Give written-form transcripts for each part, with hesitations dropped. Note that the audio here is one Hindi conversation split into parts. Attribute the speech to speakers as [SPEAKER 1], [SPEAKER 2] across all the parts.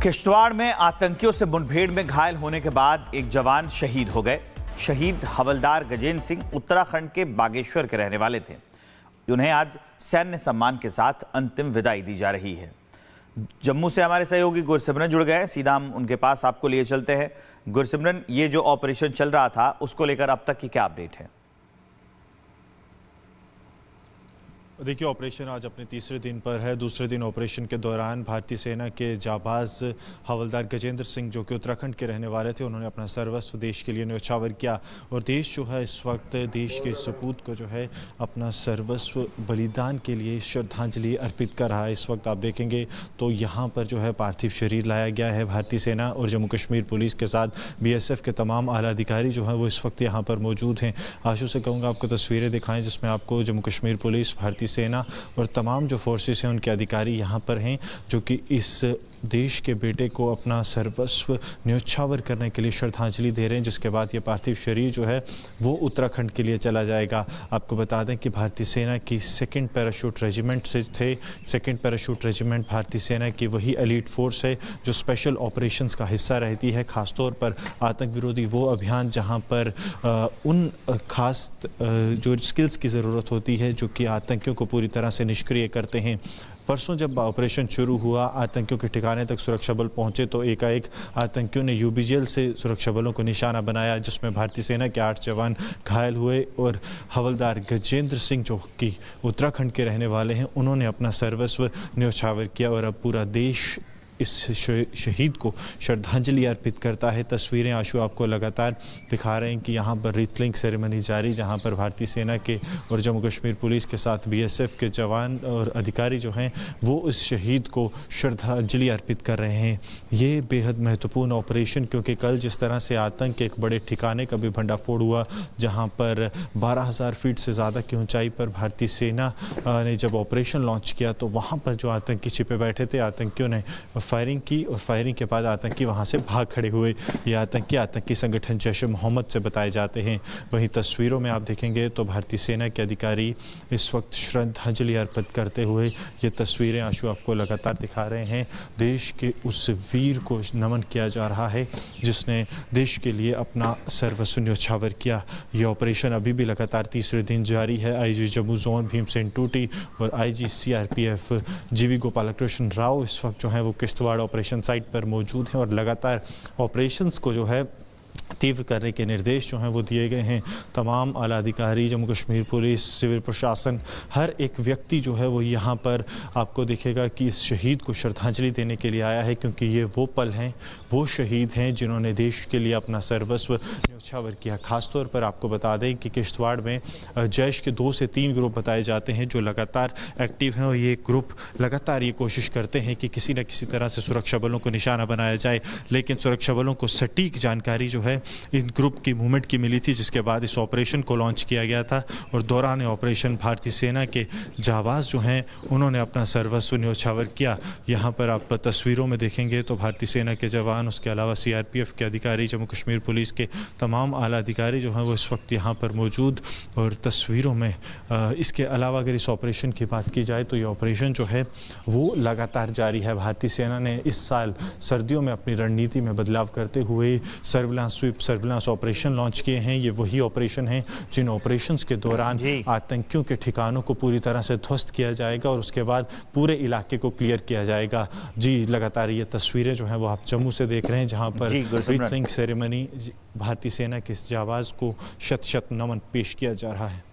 [SPEAKER 1] किश्तवाड़ में आतंकियों से मुठभेड़ में घायल होने के बाद एक जवान शहीद हो गए। शहीद हवलदार गजेंद्र सिंह उत्तराखंड के बागेश्वर के रहने वाले थे। उन्हें आज सैन्य सम्मान के साथ अंतिम विदाई दी जा रही है। जम्मू से हमारे सहयोगी गुरसिमरन जुड़ गए हैं। सीधा हम उनके पास आपको लिए चलते हैं। गुरसिमरन, ये जो ऑपरेशन चल रहा था उसको लेकर अब तक की क्या अपडेट है?
[SPEAKER 2] देखिए, ऑपरेशन आज अपने तीसरे दिन पर है। दूसरे दिन ऑपरेशन के दौरान भारतीय सेना के जाबाज हवलदार गजेंद्र सिंह, जो कि उत्तराखंड के रहने वाले थे, उन्होंने अपना सर्वस्व देश के लिए न्यौछावर किया। और देश जो है इस वक्त देश के सपूत को जो है अपना सर्वस्व बलिदान के लिए श्रद्धांजलि अर्पित कर रहा है। इस वक्त आप देखेंगे तो यहाँ पर जो है पार्थिव शरीर लाया गया है। भारतीय सेना और जम्मू कश्मीर पुलिस के साथ BSF के तमाम आला अधिकारी जो है वो इस वक्त यहाँ पर मौजूद हैं। आशु से कहूँगा आपको तस्वीरें दिखाएं जिसमें आपको जम्मू कश्मीर पुलिस, भारतीय सेना और तमाम जो फोर्सेस हैं उनके अधिकारी यहाँ पर हैं, जो कि इस देश के बेटे को अपना सर्वस्व न्यौछावर करने के लिए श्रद्धांजलि दे रहे हैं। जिसके बाद ये पार्थिव शरीर जो है वो उत्तराखंड के लिए चला जाएगा। आपको बता दें कि भारतीय सेना की 2nd पैराशूट रेजिमेंट से थे। 2nd पैराशूट रेजिमेंट भारतीय सेना की वही एलीट फोर्स है जो स्पेशल ऑपरेशंस का हिस्सा रहती है। खासतौर पर आतंक विरोधी वो अभियान जहाँ पर उन खास जो स्किल्स की ज़रूरत होती है जो कि आतंकियों को पूरी तरह से निष्क्रिय करते हैं। परसों जब ऑपरेशन शुरू हुआ, आतंकियों के ठिकाने तक सुरक्षा बल पहुंचे तो एकाएक आतंकियों ने UBGL से सुरक्षा बलों को निशाना बनाया, जिसमें भारतीय सेना के 8 जवान घायल हुए। और हवलदार गजेंद्र सिंह, जो कि उत्तराखंड के रहने वाले हैं, उन्होंने अपना सर्वस्व न्यौछावर किया। और अब पूरा देश इस शहीद को श्रद्धांजलि अर्पित करता है। तस्वीरें आशु आपको लगातार दिखा रहे हैं कि यहाँ पर रिथलिंग सेरेमनी जारी, जहाँ पर भारतीय सेना के और जम्मू कश्मीर पुलिस के साथ BSF के जवान और अधिकारी जो हैं वो इस शहीद को श्रद्धांजलि अर्पित कर रहे हैं। ये बेहद महत्वपूर्ण ऑपरेशन, क्योंकि कल जिस तरह से आतंक के एक बड़े ठिकाने का भी भंडाफोड़ हुआ, जहाँ पर 12,000 फीट से ज़्यादा की ऊँचाई पर भारतीय सेना ने जब ऑपरेशन लॉन्च किया तो वहाँ पर जो आतंकी छिपे बैठे थे, आतंकियों ने फायरिंग की और फायरिंग के बाद आतंकी वहां से भाग खड़े हुए। ये आतंकी संगठन जैश-ए-मोहम्मद से बताए जाते हैं। वहीं तस्वीरों में आप देखेंगे तो भारतीय सेना के अधिकारी इस वक्त श्रद्धांजलि अर्पित करते हुए ये तस्वीरें आशु आपको लगातार दिखा रहे हैं। देश के उस वीर को नमन किया जा रहा है जिसने देश के लिए अपना सर्वस्व न्यौछावर किया। ये ऑपरेशन अभी भी लगातार तीसरे दिन जारी है। IG जम्मू जोन भीमसेन टूटी और IG CRPF GV Gopalkrishna Rao इस वक्त जो है वो किश्तवाड़ ऑपरेशन साइट पर मौजूद हैं और लगातार ऑपरेशंस को जो है तीव्र करने के निर्देश जो हैं वो दिए गए हैं। तमाम आला अधिकारी, जम्मू कश्मीर पुलिस, सिविल प्रशासन, हर एक व्यक्ति जो है वो यहाँ पर आपको दिखेगा कि इस शहीद को श्रद्धांजलि देने के लिए आया है, क्योंकि ये वो पल हैं, वो शहीद हैं जिन्होंने देश के लिए अपना सर्वस्व न्यौछावर किया। खासतौर पर आपको बता दें कि किश्तवाड़ में जैश के 2 से 3 ग्रुप बताए जाते हैं जो लगातार एक्टिव हैं और ये ग्रुप लगातार ये कोशिश करते हैं कि किसी न किसी तरह से सुरक्षा बलों को निशाना बनाया जाए। लेकिन सुरक्षा बलों को सटीक जानकारी जो है इन ग्रुप की मूवमेंट की मिली थी, जिसके बाद इस ऑपरेशन को लॉन्च किया गया था। और दौरान ऑपरेशन भारतीय सेना के जाबाज जो हैं उन्होंने अपना सर्वस्व न्यौछावर किया। यहाँ पर आप तस्वीरों में देखेंगे तो भारतीय सेना के जवान, उसके अलावा CRPF के अधिकारी, जम्मू कश्मीर पुलिस के तमाम आला अधिकारी जो हैं वो इस वक्त यहाँ पर मौजूद। और तस्वीरों में इसके अलावा अगर इस ऑपरेशन की बात की जाए तो ये ऑपरेशन जो है वो लगातार जारी है। भारतीय सेना ने इस साल सर्दियों में अपनी रणनीति में बदलाव करते हुए सर्विलांस ऑपरेशन लॉन्च किए हैं। ये वही ऑपरेशन हैं जिन ऑपरेशंस के दौरान आतंकियों के ठिकानों को पूरी तरह से ध्वस्त किया जाएगा और उसके बाद पूरे इलाके को क्लियर किया जाएगा। जी, लगातार ये तस्वीरें जो हैं वो आप जम्मू से देख रहे हैं, जहां पर रिथलिंग सेरेमनी भारतीय सेना के इस जाबाज को शत नमन पेश किया जा रहा है।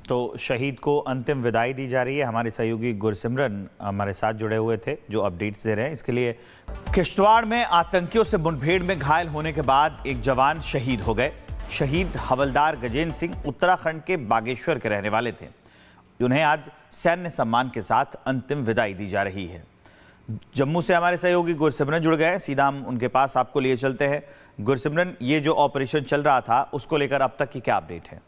[SPEAKER 1] तो शहीद को अंतिम विदाई दी जा रही है। हमारे सहयोगी गुरसिमरन हमारे साथ जुड़े हुए थे जो अपडेट्स दे रहे हैं इसके लिए। किश्तवाड़ में आतंकियों से मुठभेड़ में घायल होने के बाद एक जवान शहीद हो गए। शहीद हवलदार गजेंद्र सिंह उत्तराखंड के बागेश्वर के रहने वाले थे। उन्हें आज सैन्य सम्मान के साथ अंतिम विदाई दी जा रही है। जम्मू से हमारे सहयोगी गुरसिमरन जुड़ गए हैं। सीधा हम उनके पास आपको लिए चलते हैं। गुरसिमरन, ये जो ऑपरेशन चल रहा था उसको लेकर अब तक की क्या अपडेट है?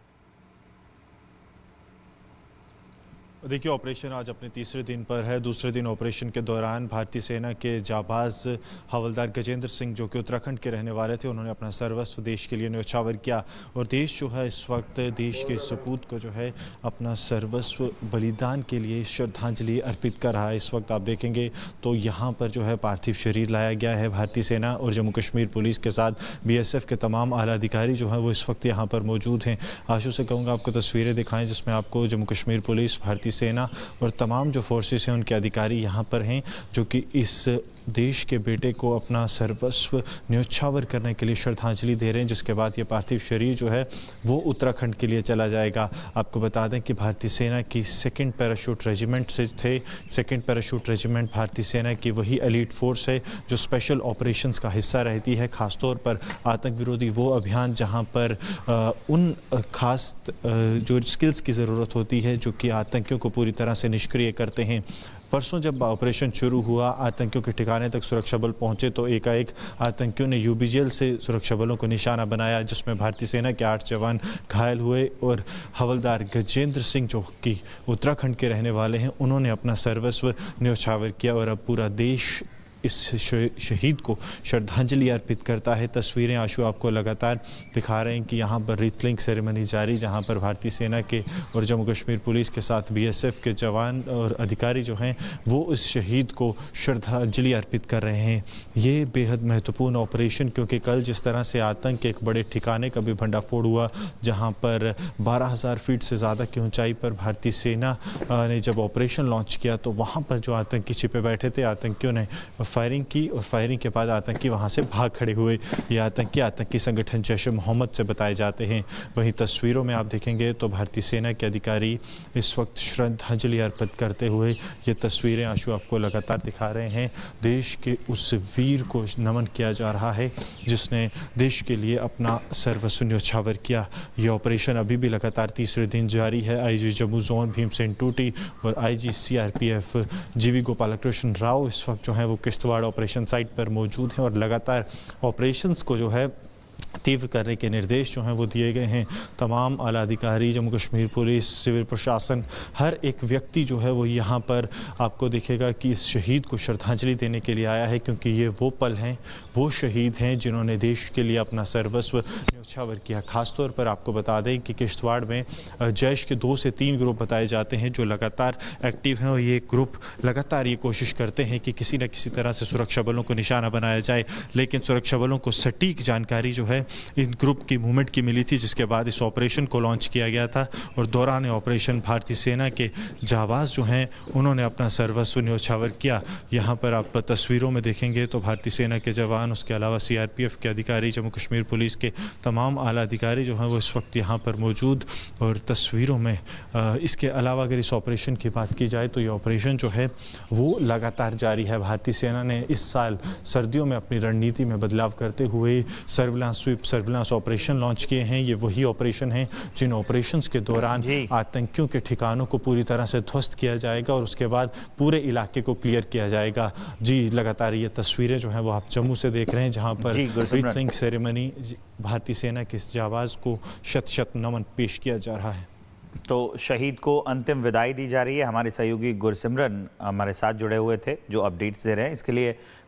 [SPEAKER 2] देखिए, ऑपरेशन आज अपने तीसरे दिन पर है। दूसरे दिन ऑपरेशन के दौरान भारतीय सेना के जाबाज हवलदार गजेंद्र सिंह, जो कि उत्तराखंड के रहने वाले थे, उन्होंने अपना सर्वस्व देश के लिए न्यौछावर किया। और देश जो है इस वक्त देश के सपूत को जो है अपना सर्वस्व बलिदान के लिए श्रद्धांजलि अर्पित कर रहा है। इस वक्त आप देखेंगे तो यहाँ पर जो है पार्थिव शरीर लाया गया है। भारतीय सेना और जम्मू कश्मीर पुलिस के साथ BSF के तमाम आला अधिकारी जो हैं वो इस वक्त यहाँ पर मौजूद हैं। आशु से कहूँगा आपको तस्वीरें दिखाएं जिसमें आपको जम्मू कश्मीर पुलिस, भारतीय सेना और तमाम जो फोर्सेस हैं उनके अधिकारी यहाँ पर हैं, जो कि इस देश के बेटे को अपना सर्वस्व न्यौछावर करने के लिए श्रद्धांजलि दे रहे हैं। जिसके बाद ये पार्थिव शरीर जो है वो उत्तराखंड के लिए चला जाएगा। आपको बता दें कि भारतीय सेना की 2nd पैराशूट रेजिमेंट से थे। 2nd पैराशूट रेजिमेंट भारतीय सेना की वही एलीट फोर्स है जो स्पेशल ऑपरेशंस का हिस्सा रहती है, खासतौर पर आतंक विरोधी वो अभियान जहाँ पर उन खास जो स्किल्स की ज़रूरत होती है जो कि आतंकियों को पूरी तरह से निष्क्रिय करते हैं। परसों जब ऑपरेशन शुरू हुआ, आतंकियों के ठिकाने तक सुरक्षा बल पहुंचे तो एकाएक आतंकियों ने UBGL से सुरक्षा बलों को निशाना बनाया, जिसमें भारतीय सेना के 8 जवान घायल हुए और हवलदार गजेंद्र सिंह, जो कि उत्तराखंड के रहने वाले हैं, उन्होंने अपना सर्वस्व न्यौछावर किया। और अब पूरा देश इस शहीद को श्रद्धांजलि अर्पित करता है। तस्वीरें आशु आपको लगातार दिखा रहे हैं कि यहाँ पर रीथलिंग सेरेमनी जारी, जहाँ पर भारतीय सेना के और जम्मू कश्मीर पुलिस के साथ BSF के जवान और अधिकारी जो हैं वो इस शहीद को श्रद्धांजलि अर्पित कर रहे हैं। ये बेहद महत्वपूर्ण ऑपरेशन, क्योंकि कल जिस तरह से आतंक के एक बड़े ठिकाने का भी भंडाफोड़ हुआ, जहाँ पर 12,000 फीट से ज़्यादा की ऊंचाई पर भारतीय सेना ने जब ऑपरेशन लॉन्च किया तो वहाँ पर जो आतंकी छिपे बैठे थे, आतंकियों ने फायरिंग की और फायरिंग के बाद आतंकी वहां से भाग खड़े हुए। ये आतंकी संगठन जैश-ए-मोहम्मद से बताए जाते हैं। वहीं तस्वीरों में आप देखेंगे तो भारतीय सेना के अधिकारी इस वक्त श्रद्धांजलि अर्पित करते हुए ये तस्वीरें आशु आपको लगातार दिखा रहे हैं। देश के उस वीर को नमन किया जा रहा है जिसने देश के लिए अपना सर्वस्व न्यौछावर किया। ये ऑपरेशन अभी भी लगातार तीसरे दिन जारी है। IG जम्मू जोन भीमसेन टूटी और IG CRPF GV Gopalkrishna Rao इस वक्त जो है वो किश्तवाड़ ऑपरेशन साइट पर मौजूद हैं और लगातार ऑपरेशंस को जो है तीव्र करने के निर्देश जो हैं वो दिए गए हैं। तमाम आला अधिकारी, जम्मू कश्मीर पुलिस, सिविल प्रशासन, हर एक व्यक्ति जो है वो यहाँ पर आपको दिखेगा कि इस शहीद को श्रद्धांजलि देने के लिए आया है, क्योंकि ये वो पल हैं, वो शहीद हैं जिन्होंने देश के लिए अपना सर्वस्व न्यौछावर किया। खासतौर पर आपको बता दें कि किश्तवाड़ में जैश के 2 से 3 ग्रुप बताए जाते हैं जो लगातार एक्टिव हैं और ये ग्रुप लगातार ये कोशिश करते हैं कि किसी न किसी तरह से सुरक्षा बलों को निशाना बनाया जाए। लेकिन सुरक्षा बलों को सटीक जानकारी जो है इन ग्रुप की मूवमेंट की मिली थी, जिसके बाद इस ऑपरेशन को लॉन्च किया गया था। और दौरान ऑपरेशन भारतीय सेना के जाबाज जो हैं उन्होंने अपना सर्वस्व न्यौछावर किया। यहाँ पर आप तस्वीरों में देखेंगे तो भारतीय सेना के जवान, उसके अलावा CRPF के अधिकारी, जम्मू कश्मीर पुलिस के तमाम आला अधिकारी जो हैं वो इस वक्त यहाँ पर मौजूद। और तस्वीरों में इसके अलावा अगर इस ऑपरेशन की बात की जाए तो ये ऑपरेशन जो है वो लगातार जारी है। भारतीय सेना ने इस साल सर्दियों में अपनी रणनीति में बदलाव करते हुए सर्विलांस ऑपरेशन लॉन्च किए हैं। ये वही ऑपरेशन हैं जिन ऑपरेशंस के दौरान आतंकियों के ठिकानों को पूरी तरह से ध्वस्त किया जाएगा और उसके बाद पूरे इलाके को क्लियर किया जाएगा। जी, लगातार ये तस्वीरें जो हैं वो आप जम्मू से देख रहे हैं, जहां पर रीथलिंग सेरेमनी भारतीय सेना के इस जाबाज को शत नमन पेश किया जा रहा है।
[SPEAKER 1] तो शहीद को अंतिम विदाई दी जा रही है। हमारे सहयोगी गुरसिमरन हमारे साथ जुड़े हुए थे जो अपडेट्स दे रहे हैं। इसके लिए